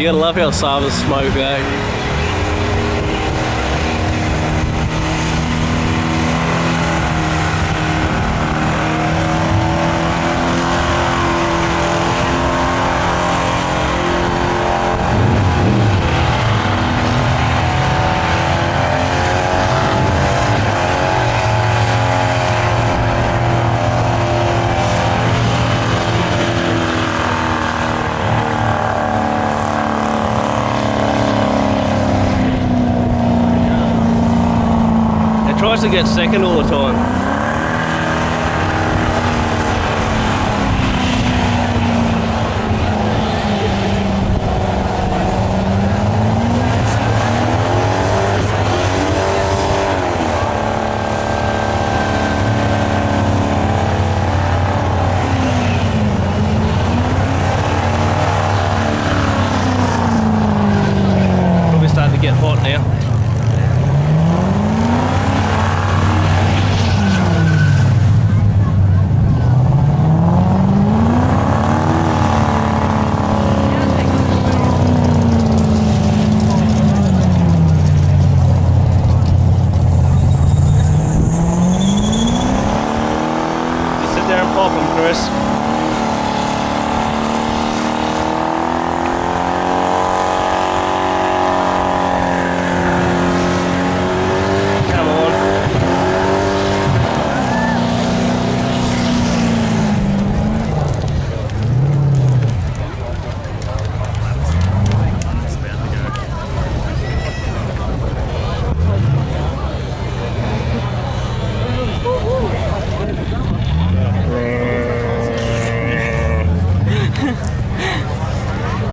gotta love how Sava's smoke, eh? Tries to get second all the time. Probably starting to get hot now. There and pop them, Chris.